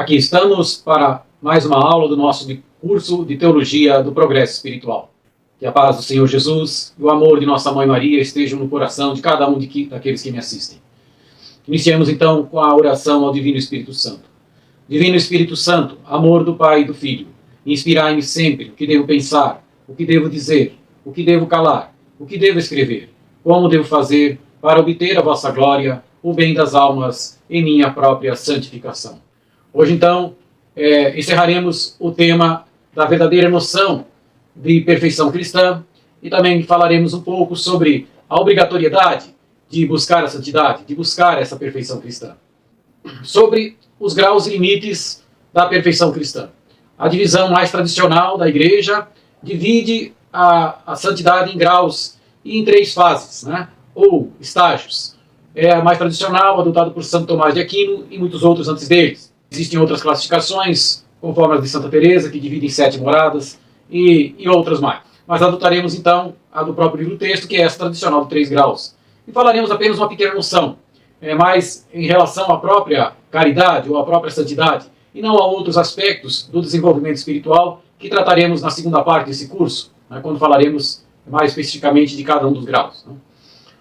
Aqui estamos para mais uma aula do nosso curso de Teologia do Progresso Espiritual. Que a paz do Senhor Jesus e o amor de nossa Mãe Maria estejam no coração de cada um daqueles que me assistem. Iniciamos então com a oração ao Divino Espírito Santo. Divino Espírito Santo, amor do Pai e do Filho, inspirai-me sempre o que devo pensar, o que devo dizer, o que devo calar, o que devo escrever, como devo fazer para obter a vossa glória, o bem das almas e minha própria santificação. Hoje, então, encerraremos o tema da verdadeira noção de perfeição cristã e também falaremos um pouco sobre a obrigatoriedade de buscar a santidade, de buscar essa perfeição cristã. Sobre os graus e limites da perfeição cristã. A divisão mais tradicional da Igreja divide a santidade em graus e em 3 fases, né? Ou estágios. É a mais tradicional, adotada por Santo Tomás de Aquino e muitos outros antes deles. Existem outras classificações, conforme as de Santa Teresa, que dividem 7 moradas, e outras mais. Mas adotaremos então a do próprio livro texto, que é essa tradicional de 3 graus. E falaremos apenas uma pequena noção, mais em relação à própria caridade ou à própria santidade, e não a outros aspectos do desenvolvimento espiritual que trataremos na segunda parte desse curso, né, quando falaremos mais especificamente de cada um dos graus. Né.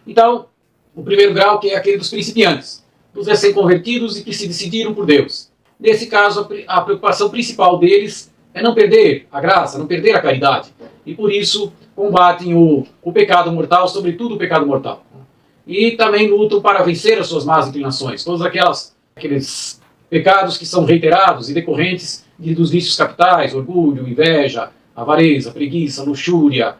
Então, o primeiro grau, que é aquele dos principiantes, dos recém-convertidos e que se decidiram por Deus. Nesse caso, a preocupação principal deles é não perder a graça, não perder a caridade. E por isso combatem o pecado mortal, sobretudo o pecado mortal. E também lutam para vencer as suas más inclinações. Todos aqueles pecados que são reiterados e decorrentes dos vícios capitais, orgulho, inveja, avareza, preguiça, luxúria,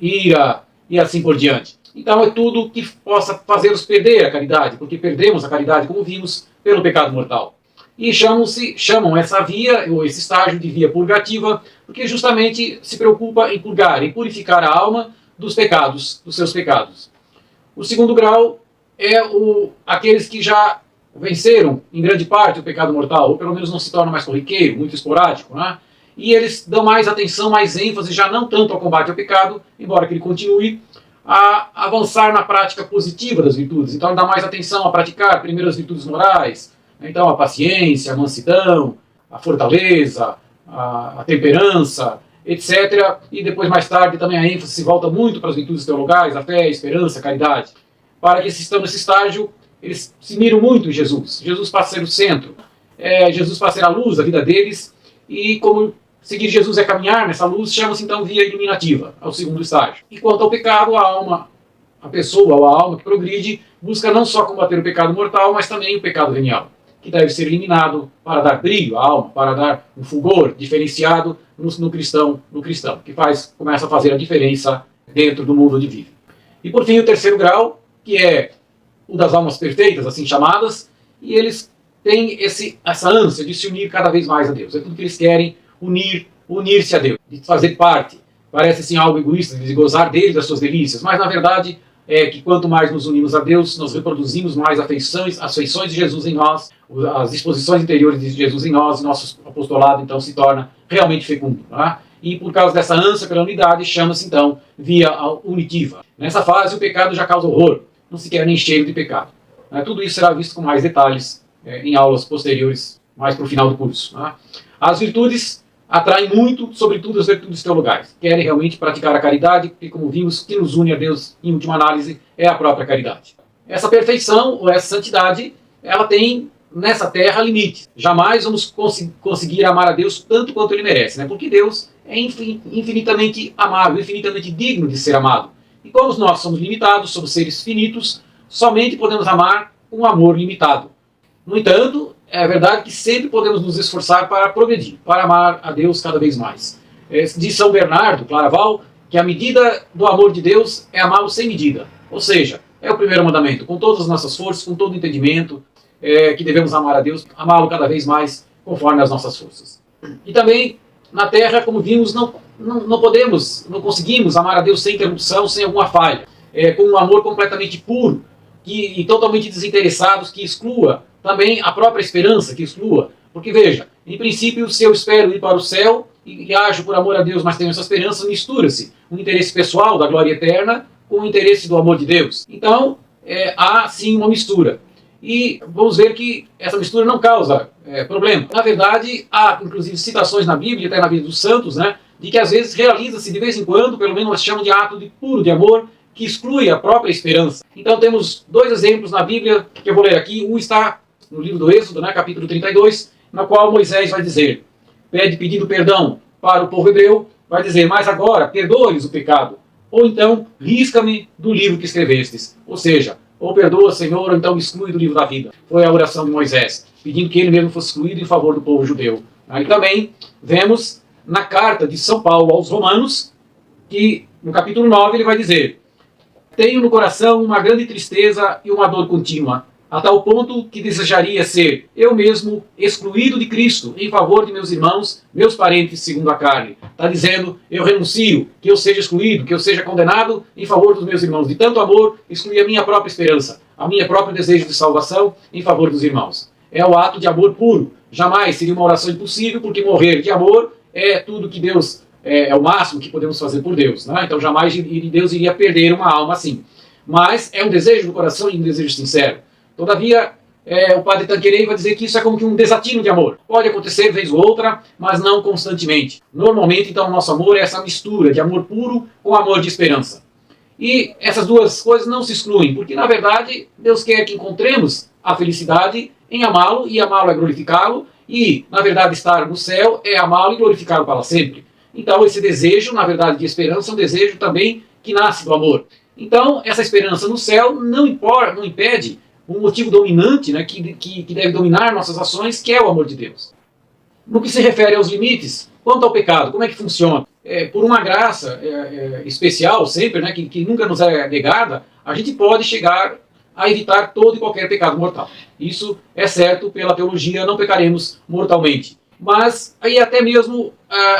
ira e assim por diante. Então é tudo que possa fazê-los perder a caridade, porque perdemos a caridade, como vimos, pelo pecado mortal. E chamam essa via, ou esse estágio de via purgativa, porque justamente se preocupa em purgar, em purificar a alma dos pecados, dos seus pecados. O segundo grau é aqueles que já venceram, em grande parte, o pecado mortal, ou pelo menos não se torna mais corriqueiro, muito esporádico, né? E eles dão mais atenção, mais ênfase, já não tanto ao combate ao pecado, embora que ele continue, a avançar na prática positiva das virtudes. Então, ele dá mais atenção a praticar primeiro as virtudes morais, então a paciência, a mansidão, a fortaleza, a temperança, etc. E depois, mais tarde, também a ênfase se volta muito para as virtudes teologais, a fé, a esperança, a caridade. Para que esses estão nesse estágio, eles se miram muito em Jesus. Jesus passa a ser o centro. Jesus passa a ser a luz da vida deles. E como seguir Jesus é caminhar nessa luz, chama-se então via iluminativa, ao segundo estágio. E quanto ao pecado, a pessoa ou a alma que progride, busca não só combater o pecado mortal, mas também o pecado venial, que deve ser eliminado para dar brilho à alma, para dar um fulgor diferenciado no cristão, que começa a fazer a diferença dentro do mundo onde vive. E por fim, o terceiro grau, que é o das almas perfeitas, assim chamadas, e eles têm essa ânsia de se unir cada vez mais a Deus. É tudo que eles querem, unir-se a Deus, de fazer parte. Parece assim algo egoísta, de gozar dele, das suas delícias, mas na verdade é que quanto mais nos unimos a Deus, nós reproduzimos mais as feições de Jesus em nós, as disposições interiores de Jesus em nós, e nosso apostolado então se torna realmente fecundo. Tá? E por causa dessa ânsia pela unidade, chama-se então via unitiva. Nessa fase o pecado já causa horror, não se quer nem cheiro de pecado. Tudo isso será visto com mais detalhes em aulas posteriores, mais para o final do curso. Tá? As virtudes atraem muito, sobretudo as virtudes teologais. Querem realmente praticar a caridade, e como vimos, que nos une a Deus, em última análise, é a própria caridade. Essa perfeição, ou essa santidade, ela tem, nessa terra, limites. Jamais vamos conseguir amar a Deus tanto quanto Ele merece, né? Porque Deus é infinitamente amável, infinitamente digno de ser amado. E como nós somos limitados, somos seres finitos, somente podemos amar com um amor limitado. No entanto, é verdade que sempre podemos nos esforçar para progredir, para amar a Deus cada vez mais. Diz São Bernardo, Claraval, que a medida do amor de Deus é amá-lo sem medida. Ou seja, é o primeiro mandamento, com todas as nossas forças, com todo o entendimento, que devemos amar a Deus, amá-lo cada vez mais conforme as nossas forças. E também, na Terra, como vimos, não conseguimos amar a Deus sem interrupção, sem alguma falha. Com um amor completamente puro e totalmente desinteressado, que exclua também a própria esperança, que exclua. Porque veja, em princípio, se eu espero ir para o céu e ajo por amor a Deus, mas tenho essa esperança, mistura-se o interesse pessoal da glória eterna com o interesse do amor de Deus. Então, há sim uma mistura. e vamos ver que essa mistura não causa problema. Na verdade, há inclusive citações na Bíblia, até na Bíblia dos Santos, né, de que às vezes realiza-se de vez em quando, pelo menos nós chamamos de ato puro de amor, que exclui a própria esperança. Então temos dois exemplos na Bíblia que eu vou ler aqui. Um está no livro do Êxodo, né, capítulo 32, na qual Moisés vai dizer, pedindo perdão para o povo hebreu, vai dizer, mas agora perdoa-lhes o pecado, ou então risca-me do livro que escrevestes. Ou seja, ou perdoa, Senhor, ou então me exclui do livro da vida. Foi a oração de Moisés, pedindo que ele mesmo fosse excluído em favor do povo judeu. Aí também vemos na carta de São Paulo aos Romanos, que no capítulo 9 ele vai dizer, tenho no coração uma grande tristeza e uma dor contínua, a tal ponto que desejaria ser eu mesmo excluído de Cristo em favor de meus irmãos, meus parentes segundo a carne. Está dizendo, eu renuncio, que eu seja excluído, que eu seja condenado em favor dos meus irmãos. De tanto amor, excluir a minha própria esperança, a minha própria desejo de salvação em favor dos irmãos. É o ato de amor puro. Jamais seria uma oração impossível, porque morrer de amor é tudo que Deus, é o máximo que podemos fazer por Deus. Né? Então jamais Deus iria perder uma alma assim. Mas é um desejo do coração e um desejo sincero. Todavia, o padre Tanqueray vai dizer que isso é como que um desatino de amor. Pode acontecer vez ou outra, mas não constantemente. Normalmente, então, o nosso amor é essa mistura de amor puro com amor de esperança. E essas duas coisas não se excluem, porque, na verdade, Deus quer que encontremos a felicidade em amá-lo, e amá-lo é glorificá-lo, e, na verdade, estar no céu é amá-lo e glorificá-lo para sempre. Então, esse desejo, na verdade, de esperança, é um desejo também que nasce do amor. Então, essa esperança no céu não impede um motivo dominante, né, que deve dominar nossas ações, que é o amor de Deus. No que se refere aos limites, quanto ao pecado, como é que funciona? Por uma graça especial, sempre, né, que nunca nos é negada, a gente pode chegar a evitar todo e qualquer pecado mortal. Isso é certo, pela teologia não pecaremos mortalmente. Mas aí até mesmo,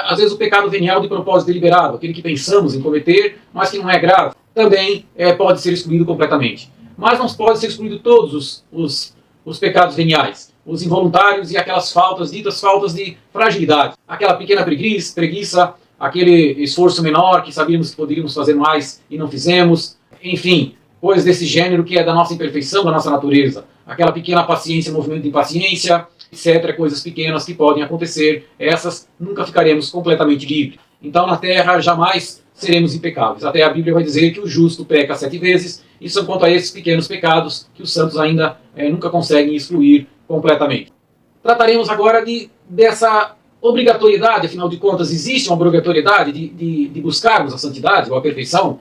às vezes, o pecado venial de propósito deliberado, aquele que pensamos em cometer, mas que não é grave, também pode ser excluído completamente. Mas não pode ser excluído todos os pecados veniais, os involuntários e aquelas faltas, ditas faltas de fragilidade. Aquela pequena preguiça, aquele esforço menor que sabíamos que poderíamos fazer mais e não fizemos, enfim, coisas desse gênero que é da nossa imperfeição, da nossa natureza. Aquela pequena paciência, movimento de impaciência, etc., coisas pequenas que podem acontecer, essas nunca ficaremos completamente livres. Então na terra jamais seremos impecáveis. Até a Bíblia vai dizer que o justo peca 7 vezes, e são quanto a esses pequenos pecados que os santos ainda nunca conseguem excluir completamente. Trataremos agora dessa obrigatoriedade, afinal de contas, existe uma obrigatoriedade de buscarmos a santidade ou a perfeição,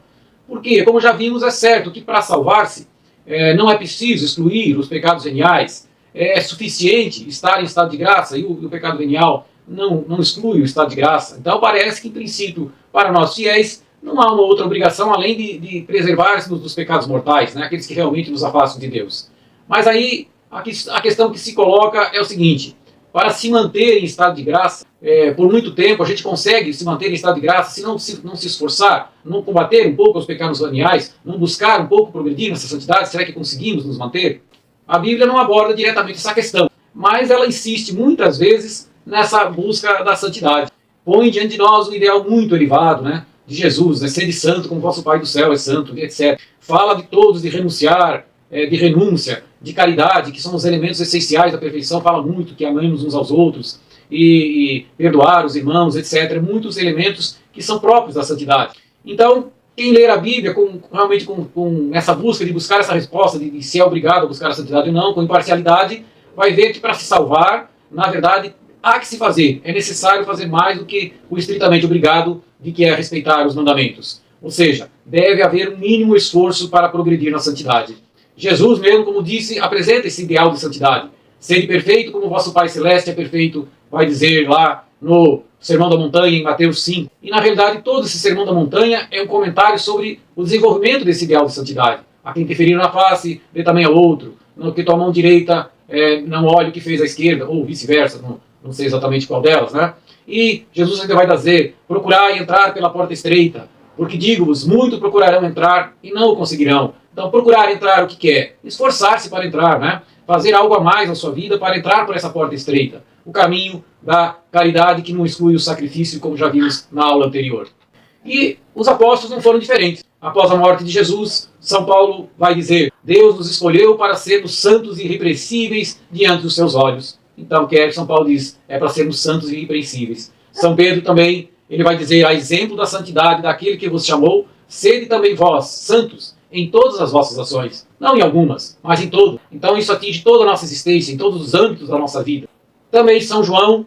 porque, como já vimos, é certo que para salvar-se não é preciso excluir os pecados veniais, é suficiente estar em estado de graça, e o pecado venial não exclui o estado de graça. Então parece que, em princípio, para nós fiéis, não há uma outra obrigação além de preservar-se dos pecados mortais, né? Aqueles que realmente nos afastam de Deus. Mas aí a questão que se coloca é o seguinte: para se manter em estado de graça, por muito tempo a gente consegue se manter em estado de graça se não se esforçar, não combater um pouco os pecados veniais, não buscar um pouco progredir nessa santidade. Será que conseguimos nos manter? A Bíblia não aborda diretamente essa questão, mas ela insiste muitas vezes nessa busca da santidade. Põe diante de nós um ideal muito elevado, né, de Jesus, né, sede santo como vosso Pai do céu é santo, etc. Fala de todos, de renunciar, de renúncia, de caridade, que são os elementos essenciais da perfeição. Fala muito que amemos uns aos outros e perdoar os irmãos, etc. Muitos elementos que são próprios da santidade. Então, quem ler a Bíblia realmente com essa busca de buscar essa resposta, de se é obrigado a buscar a santidade ou não, com imparcialidade, vai ver que para se salvar, na verdade, há que se fazer. É necessário fazer mais do que o estritamente obrigado, de que é respeitar os mandamentos. Ou seja, deve haver um mínimo esforço para progredir na santidade. Jesus mesmo, como disse, apresenta esse ideal de santidade. Sede perfeito como vosso Pai Celeste é perfeito, vai dizer lá no Sermão da Montanha, em Mateus 5. E, na realidade, todo esse Sermão da Montanha é um comentário sobre o desenvolvimento desse ideal de santidade. A quem te ferir na face, dê também ao outro. No que tua mão direita não olhe o que fez a esquerda, ou vice-versa, não sei exatamente qual delas, né? E Jesus ainda vai dizer, procurai entrar pela porta estreita, porque digo-vos, muito procurarão entrar e não o conseguirão. Então, procurar entrar o que quer? Esforçar-se para entrar, né? Fazer algo a mais na sua vida para entrar por essa porta estreita. O caminho da caridade que não exclui o sacrifício, como já vimos na aula anterior. E os apóstolos não foram diferentes. Após a morte de Jesus, São Paulo vai dizer: Deus nos escolheu para sermos santos e irrepreensíveis diante dos seus olhos. Então, o que São Paulo diz? É para sermos santos e irrepreensíveis. São Pedro também, ele vai dizer: a exemplo da santidade daquele que vos chamou, sede também vós, santos, em todas as vossas ações. Não em algumas, mas em todas. Então isso atinge toda a nossa existência, em todos os âmbitos da nossa vida. Também São João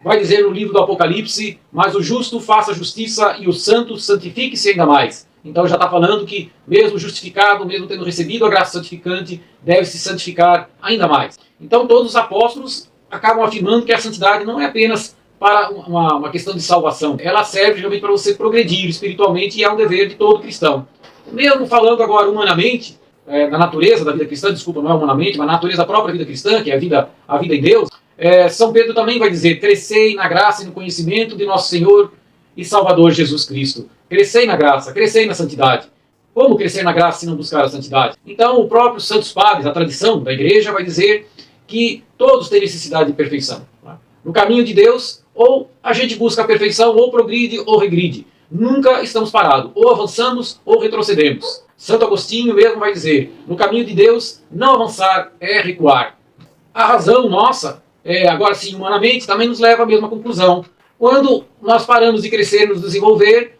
vai dizer no livro do Apocalipse: mas o justo faça justiça e o santo santifique-se ainda mais. Então já está falando que mesmo justificado, mesmo tendo recebido a graça santificante, deve se santificar ainda mais. Então todos os apóstolos acabam afirmando que a santidade não é apenas para uma questão de salvação. Ela serve realmente para você progredir espiritualmente e é um dever de todo cristão. Mesmo falando agora humanamente, na natureza da vida cristã, desculpa, não é humanamente, mas na natureza da própria vida cristã, que é a vida em Deus, São Pedro também vai dizer: crescei na graça e no conhecimento de nosso Senhor e Salvador Jesus Cristo. Crescei na graça, crescei na santidade. Como crescer na graça se não buscar a santidade? Então o próprio Santos Padres, a tradição da igreja, vai dizer que todos têm necessidade de perfeição. No caminho de Deus, ou a gente busca a perfeição, ou progride ou regride. Nunca estamos parados, ou avançamos ou retrocedemos. Santo Agostinho mesmo vai dizer: no caminho de Deus, não avançar é recuar. A razão nossa, agora sim, humanamente, também nos leva à mesma conclusão. Quando nós paramos de crescer, nos desenvolver,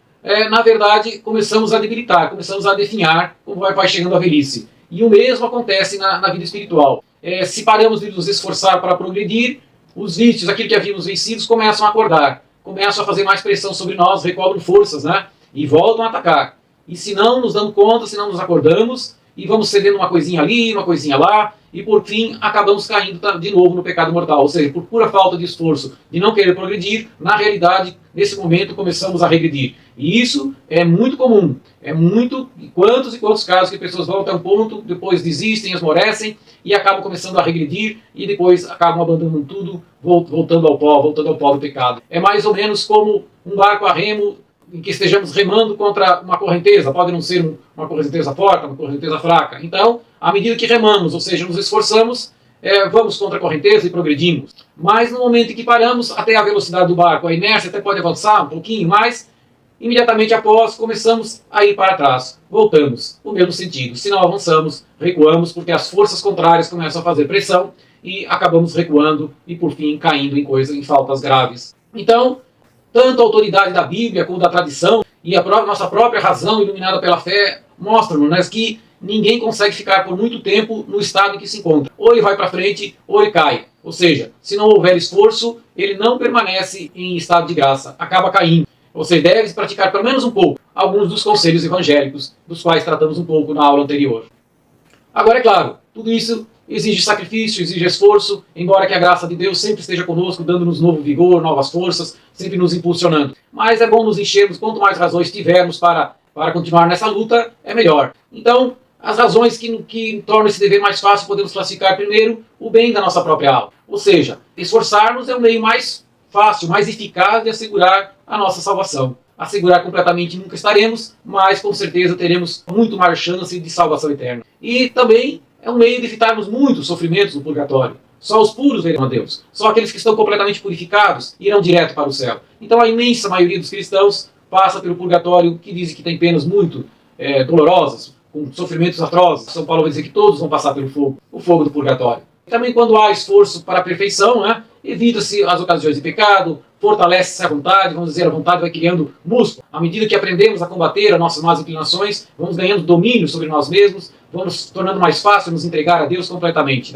na verdade, começamos a debilitar, começamos a definhar, como vai chegando a velhice. E o mesmo acontece na vida espiritual. Se paramos de nos esforçar para progredir, os vícios, aquilo que havíamos vencido, começam a acordar, começam a fazer mais pressão sobre nós, recobram forças, né? E voltam a atacar. E se não nos damos conta, se não nos acordamos, e vamos cedendo uma coisinha ali, uma coisinha lá, e por fim acabamos caindo de novo no pecado mortal. Ou seja, por pura falta de esforço, de não querer progredir, na realidade, nesse momento começamos a regredir. E isso é muito comum. É muito, quantos e quantos casos que pessoas vão até um ponto, depois desistem, esmorecem, e acabam começando a regredir, e depois acabam abandonando tudo, voltando ao pó do pecado. É mais ou menos como um barco a remo, em que estejamos remando contra uma correnteza. Pode não ser uma correnteza forte, uma correnteza fraca. Então, à medida que remamos, ou seja, nos esforçamos, vamos contra a correnteza e progredimos. Mas no momento em que paramos, até a velocidade do barco, a inércia até pode avançar um pouquinho mais, imediatamente após começamos a ir para trás. Voltamos, no mesmo sentido. Se não avançamos, recuamos, porque as forças contrárias começam a fazer pressão e acabamos recuando e, por fim, caindo em faltas graves. Então, tanto a autoridade da Bíblia como da tradição e a nossa própria razão iluminada pela fé mostram-nos que ninguém consegue ficar por muito tempo no estado em que se encontra. Ou ele vai para frente, ou ele cai. Ou seja, se não houver esforço, ele não permanece em estado de graça, acaba caindo. Você deve praticar pelo menos um pouco alguns dos conselhos evangélicos, dos quais tratamos um pouco na aula anterior. Agora, é claro, tudo isso exige sacrifício, exige esforço, embora que a graça de Deus sempre esteja conosco, dando-nos novo vigor, novas forças, sempre nos impulsionando. Mas é bom nos enchermos, quanto mais razões tivermos para continuar nessa luta, é melhor. Então, as razões que tornam esse dever mais fácil, podemos classificar primeiro o bem da nossa própria alma. Ou seja, esforçar-nos é o meio mais fácil, mais eficaz de assegurar a nossa salvação. Assegurar completamente nunca estaremos, mas com certeza teremos muito mais chance de salvação eterna. E também é um meio de evitarmos muitos sofrimentos no purgatório. Só os puros verão a Deus. Só aqueles que estão completamente purificados irão direto para o céu. Então a imensa maioria dos cristãos passa pelo purgatório, que dizem que tem penas muito dolorosas, com sofrimentos atrozes. São Paulo vai dizer que todos vão passar pelo fogo, o fogo do purgatório. Também quando há esforço para a perfeição, evita-se as ocasiões de pecado, fortalece-se a vontade, vamos dizer, a vontade vai criando músculo. À medida que aprendemos a combater as nossas más inclinações, vamos ganhando domínio sobre nós mesmos, vamos tornando mais fácil nos entregar a Deus completamente.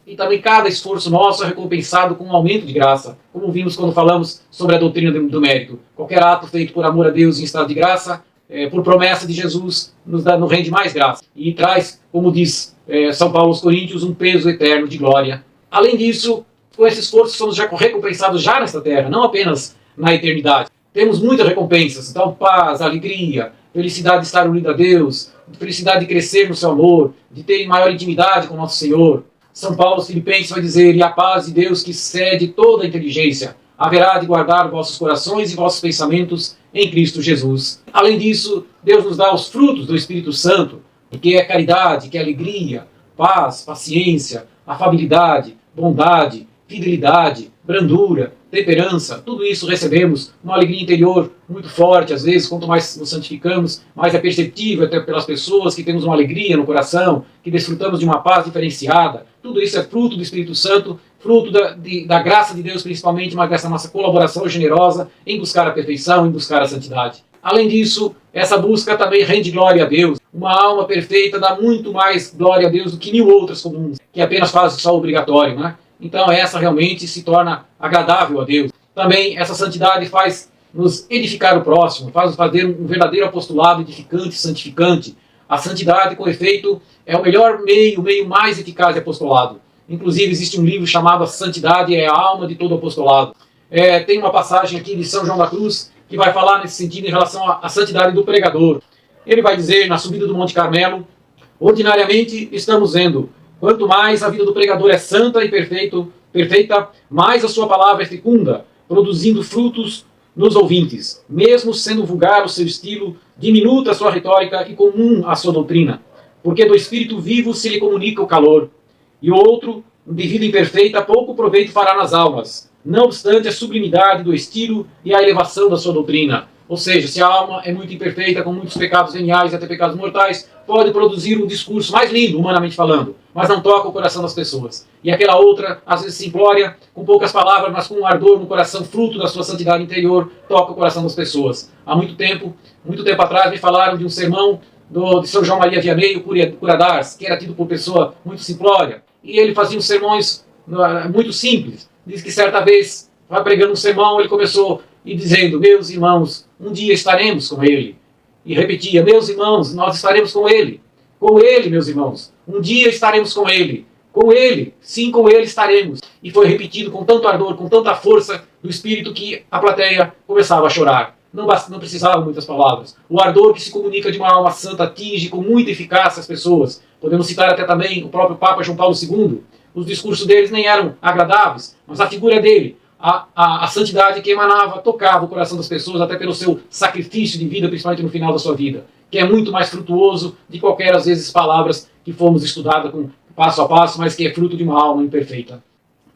E também cada esforço nosso é recompensado com um aumento de graça, como vimos quando falamos sobre a doutrina do mérito. Qualquer ato feito por amor a Deus em estado de graça, por promessa de Jesus, nos rende mais graça. E traz, como diz São Paulo aos Coríntios, um peso eterno de glória. Além disso, com esse esforço somos já recompensados já nesta terra, não apenas na eternidade. Temos muitas recompensas, então paz, alegria, felicidade de estar unido a Deus, felicidade de crescer no seu amor, de ter maior intimidade com nosso Senhor. São Paulo aos Filipenses vai dizer: e a paz de Deus que excede toda a inteligência haverá de guardar vossos corações e vossos pensamentos em Cristo Jesus. Além disso, Deus nos dá os frutos do Espírito Santo, que é caridade, que é alegria, paz, paciência, afabilidade, bondade, fidelidade, brandura, temperança, tudo isso recebemos uma alegria interior muito forte. Às vezes, quanto mais nos santificamos, mais é perceptível até pelas pessoas que temos uma alegria no coração, que desfrutamos de uma paz diferenciada. Tudo isso é fruto do Espírito Santo, fruto da graça de Deus, principalmente, mas dessa nossa colaboração generosa em buscar a perfeição, em buscar a santidade. Além disso, essa busca também rende glória a Deus. Uma alma perfeita dá muito mais glória a Deus do que 1000 outras comuns, que apenas fazem só o obrigatório, né? Então essa realmente se torna agradável a Deus. Também essa santidade faz nos edificar o próximo, faz nos fazer um verdadeiro apostolado edificante e santificante. A santidade, com efeito, é o melhor meio, o meio mais eficaz de apostolado. Inclusive existe um livro chamado A Santidade é a Alma de Todo Apostolado. Tem uma passagem aqui de São João da Cruz que vai falar nesse sentido em relação à santidade do pregador. Ele vai dizer, na subida do Monte Carmelo, ordinariamente estamos vendo, quanto mais a vida do pregador é santa e perfeita, mais a sua palavra é fecunda, produzindo frutos nos ouvintes, mesmo sendo vulgar o seu estilo, diminuta a sua retórica e comum a sua doutrina, porque do Espírito vivo se lhe comunica o calor, e o outro, de vida imperfeita, pouco proveito fará nas almas, não obstante a sublimidade do estilo e a elevação da sua doutrina. Ou seja, se a alma é muito imperfeita, com muitos pecados veniais e até pecados mortais, pode produzir um discurso mais lindo, humanamente falando, mas não toca o coração das pessoas. E aquela outra, às vezes simplória, com poucas palavras, mas com um ardor no coração, fruto da sua santidade interior, toca o coração das pessoas. Há muito tempo atrás, me falaram de um sermão de São João Maria Vianney, o Cura d'Ars, que era tido por pessoa muito simplória. E ele fazia uns sermões muito simples. Diz que certa vez, vai pregando um sermão, ele começou dizendo, meus irmãos, um dia estaremos com ele. E repetia, meus irmãos, nós estaremos com ele. Com ele, meus irmãos. Um dia estaremos com ele. Com ele, sim, com ele estaremos. E foi repetido com tanto ardor, com tanta força do Espírito, que a plateia começava a chorar. Não precisava muitas palavras. O ardor que se comunica de uma alma santa atinge com muita eficácia as pessoas. Podemos citar até também o próprio Papa João Paulo II. Os discursos deles nem eram agradáveis, mas a figura dele, a santidade que emanava, tocava o coração das pessoas, até pelo seu sacrifício de vida, principalmente no final da sua vida, que é muito mais frutuoso de qualquer, às vezes, palavras que fomos estudadas com passo a passo, mas que é fruto de uma alma imperfeita.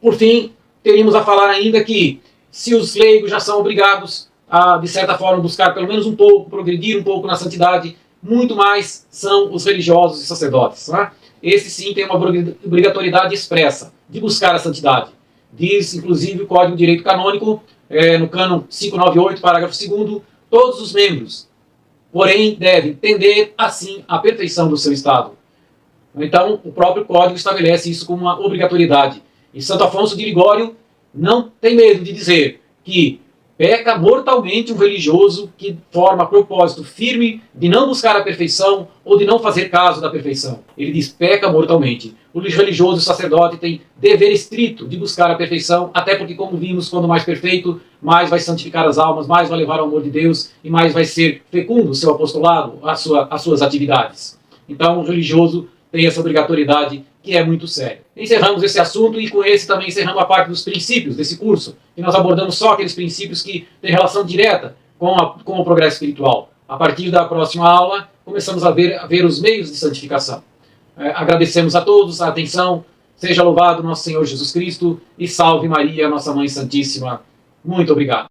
Por fim, teríamos a falar ainda que, se os leigos já são obrigados a, de certa forma, buscar pelo menos um pouco, progredir um pouco na santidade, muito mais são os religiosos e sacerdotes, né? Esse sim tem uma obrigatoriedade expressa de buscar a santidade. Diz, inclusive, o Código de Direito Canônico, no cânon 598, parágrafo 2º, todos os membros, porém, devem tender, assim, à perfeição do seu estado. Então, o próprio Código estabelece isso como uma obrigatoriedade. E Santo Afonso de Ligório não tem medo de dizer que peca mortalmente um religioso que forma propósito firme de não buscar a perfeição ou de não fazer caso da perfeição. Ele diz, peca mortalmente. O religioso, o sacerdote, tem dever estrito de buscar a perfeição, até porque, como vimos, quando mais perfeito, mais vai santificar as almas, mais vai levar ao amor de Deus e mais vai ser fecundo o seu apostolado, as suas atividades. Então, o religioso tem essa obrigatoriedade que é muito séria. Encerramos esse assunto e com esse também encerramos a parte dos princípios desse curso, que nós abordamos só aqueles princípios que têm relação direta com o progresso espiritual. A partir da próxima aula, começamos a ver os meios de santificação. Agradecemos a todos a atenção, seja louvado nosso Senhor Jesus Cristo e salve Maria, nossa Mãe Santíssima. Muito obrigado.